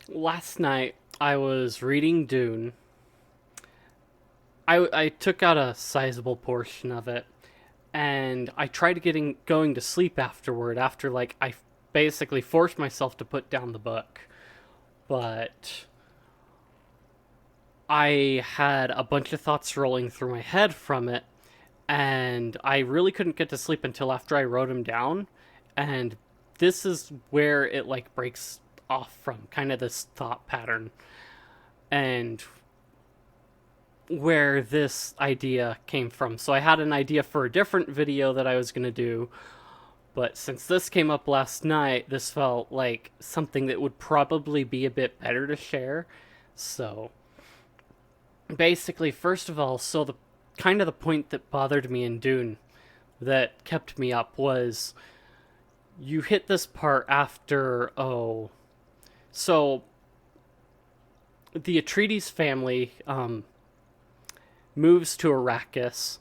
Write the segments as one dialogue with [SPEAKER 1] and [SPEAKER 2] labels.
[SPEAKER 1] Last night I was reading Dune. I took out a sizable portion of it, and I tried getting going to sleep afterward. After I basically forced myself to put down the book, but I had a bunch of thoughts rolling through my head from it, and I really couldn't get to sleep until after I wrote them down. And this is where it breaks off from kind of this thought pattern and where this idea came from. So I had an idea for a different video that I was going to do, but since this came up last night, this felt like something that would probably be a bit better to share. So basically, first of all, so the kind of the point that bothered me in Dune that kept me up was you hit this part after so the Atreides family moves to Arrakis.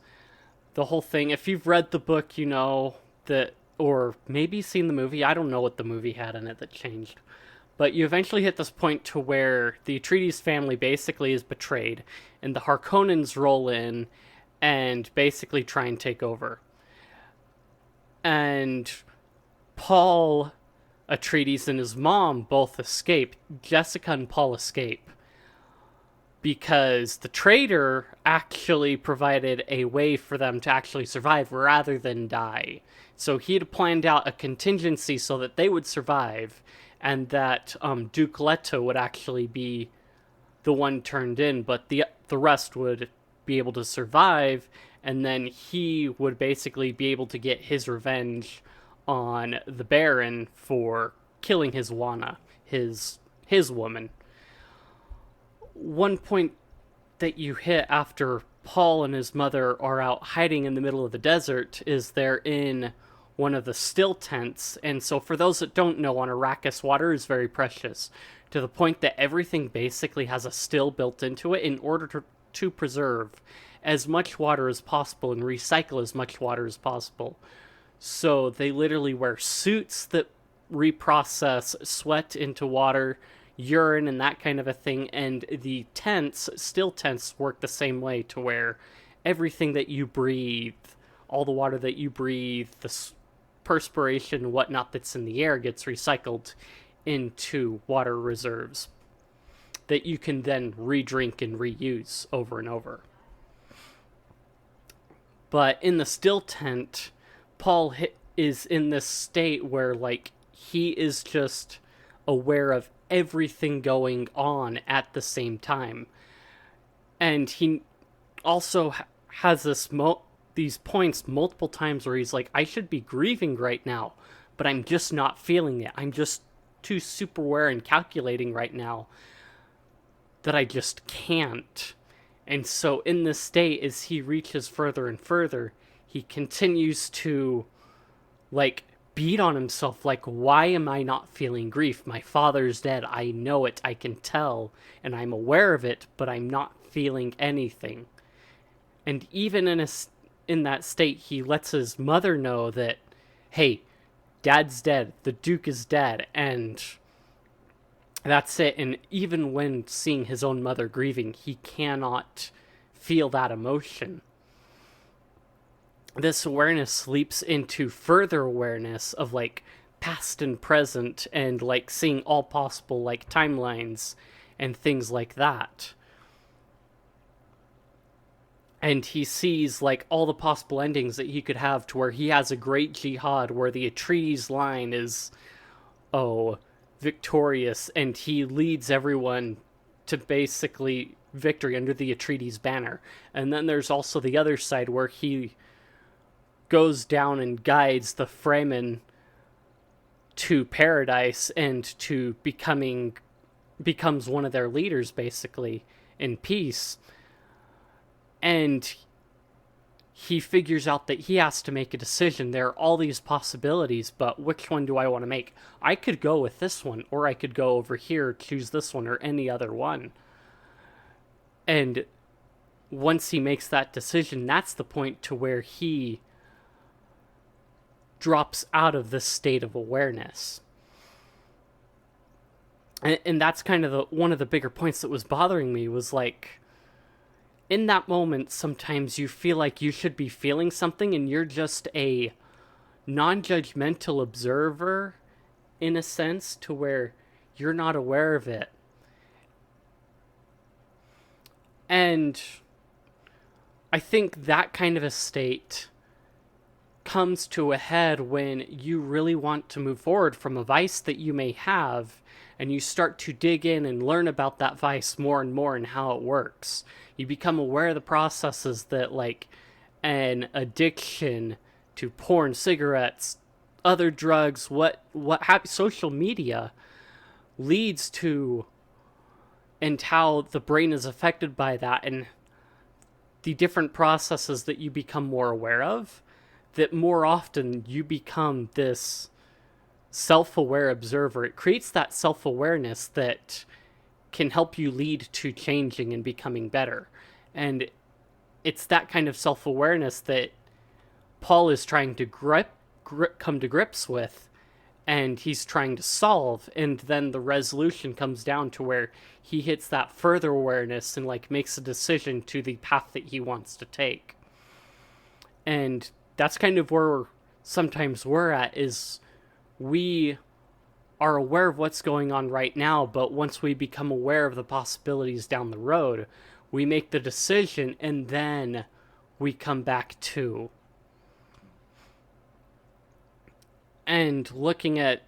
[SPEAKER 1] The whole thing, if you've read the book, you know that, or maybe seen the movie. I don't know what the movie had in it that changed. But you eventually hit this point to where the Atreides family basically is betrayed, and the Harkonnens roll in and basically try and take over. And Paul Atreides and his mom both escape. Jessica and Paul escape because the traitor actually provided a way for them to actually survive rather than die. So he had planned out a contingency so that they would survive, and that Duke Leto would actually be the one turned in, but the rest would be able to survive, and then he would basically be able to get his revenge on the Baron for killing his Wana, his woman. One point that you hit after Paul and his mother are out hiding in the middle of the desert is they're in one of the still tents. And so, for those that don't know, on Arrakis, water is very precious to the point that everything basically has a still built into it in order to preserve as much water as possible and recycle as much water as possible. So, they literally wear suits that reprocess sweat into water, urine, and that kind of a thing. And the still tents, work the same way to where everything that you breathe, all the water that you breathe, the perspiration, whatnot that's in the air gets recycled into water reserves that you can then re-drink and reuse over and over. But in the still tent, Paul is in this state where he is just aware of everything going on at the same time, and he also has these points multiple times where he's like, I should be grieving right now, but I'm just not feeling it. I'm just too super aware and calculating right now that I just can't. And so in this state, as he reaches further and further, he continues to beat on himself, why am I not feeling grief? My father's dead. I know it. I can tell, and I'm aware of it, but I'm not feeling anything. And even in that state, he lets his mother know that, hey, dad's dead, the Duke is dead, and that's it. And even when seeing his own mother grieving, he cannot feel that emotion. This awareness leaps into further awareness of past and present, and seeing all possible timelines and things like that. And he sees all the possible endings that he could have, to where he has a great jihad where the Atreides line is victorious, and he leads everyone to basically victory under the Atreides banner. And then there's also the other side where he goes down and guides the Fremen to paradise and to becomes one of their leaders basically in peace. And he figures out that he has to make a decision. There are all these possibilities, but which one do I want to make? I could go with this one, or I could go over here, choose this one, or any other one. And once he makes that decision, that's the point to where he drops out of this state of awareness. And that's kind of one of the bigger points that was bothering me was like, in that moment, sometimes you feel like you should be feeling something and you're just a non-judgmental observer in a sense to where you're not aware of it. And I think that kind of a state comes to a head when you really want to move forward from a vice that you may have, and you start to dig in and learn about that vice more and more and how it works. You become aware of the processes that, like, an addiction to porn, cigarettes, other drugs, social media leads to, and how the brain is affected by that, and the different processes that you become more aware of, that more often you become this self-aware observer. It creates that self-awareness that can help you lead to changing and becoming better. And it's that kind of self-awareness that Paul is trying to come to grips with, and he's trying to solve, and then the resolution comes down to where he hits that further awareness and like makes a decision to the path that he wants to take. And that's kind of where sometimes we're at, is we are aware of what's going on right now, but once we become aware of the possibilities down the road, we make the decision and then we come back to. And looking at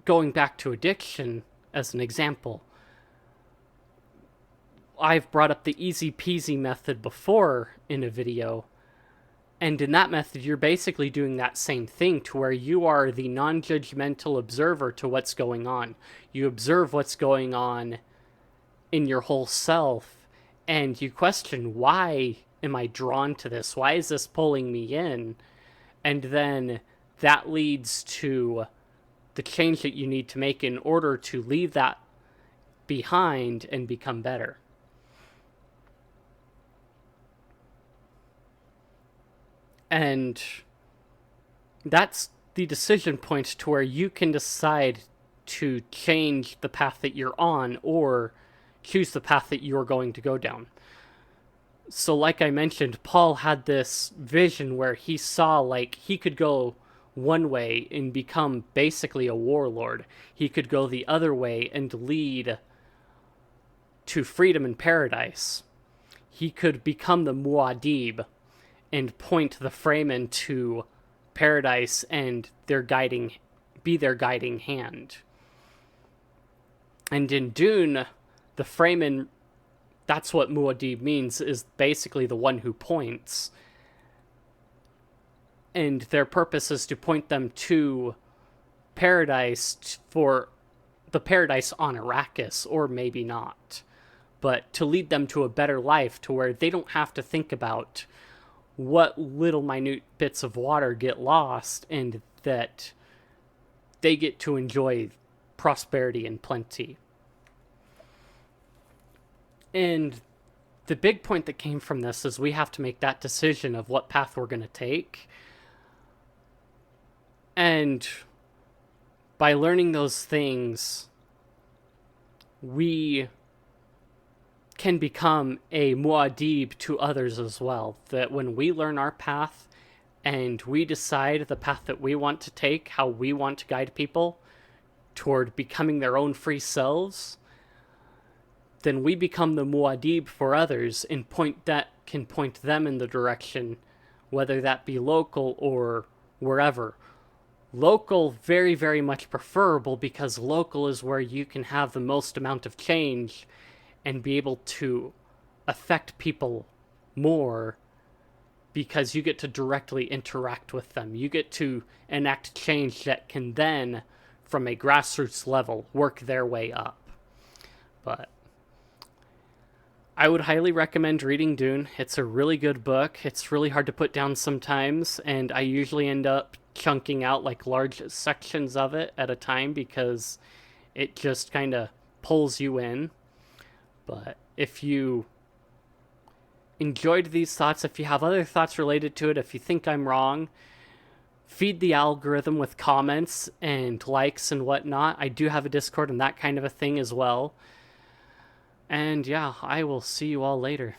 [SPEAKER 1] going back to addiction as an example, I've brought up the easy peasy method before in a video. And in that method, you're basically doing that same thing, to where you are the non-judgmental observer to what's going on. You observe what's going on in your whole self, and you question, why am I drawn to this? Why is this pulling me in? And then that leads to the change that you need to make in order to leave that behind and become better. And that's the decision point to where you can decide to change the path that you're on or choose the path that you're going to go down. So like I mentioned, Paul had this vision where he saw like he could go one way and become basically a warlord. He could go the other way and lead to freedom and paradise. He could become the muad'dib and point the Fremen to paradise and be their guiding hand. And in Dune, the Fremen, that's what muad'dib means, is basically the one who points. And their purpose is to point them to paradise, for the paradise on Arrakis, or maybe not. But to lead them to a better life, to where they don't have to think about what little minute bits of water get lost, and that they get to enjoy prosperity and plenty. And the big point that came from this is we have to make that decision of what path we're going to take. And by learning those things, we can become a muad'dib to others as well. That when we learn our path and we decide the path that we want to take, how we want to guide people toward becoming their own free selves, then we become the muad'dib for others and can point them in the direction, whether that be local or wherever. Local, very, very much preferable, because local is where you can have the most amount of change and be able to affect people more, because you get to directly interact with them. You get to enact change that can then, from a grassroots level, work their way up. But I would highly recommend reading Dune. It's a really good book. It's really hard to put down sometimes, and I usually end up chunking out like large sections of it at a time, because it just kind of pulls you in. But if you enjoyed these thoughts, if you have other thoughts related to it, if you think I'm wrong, feed the algorithm with comments and likes and whatnot. I do have a Discord and that kind of a thing as well. And yeah, I will see you all later.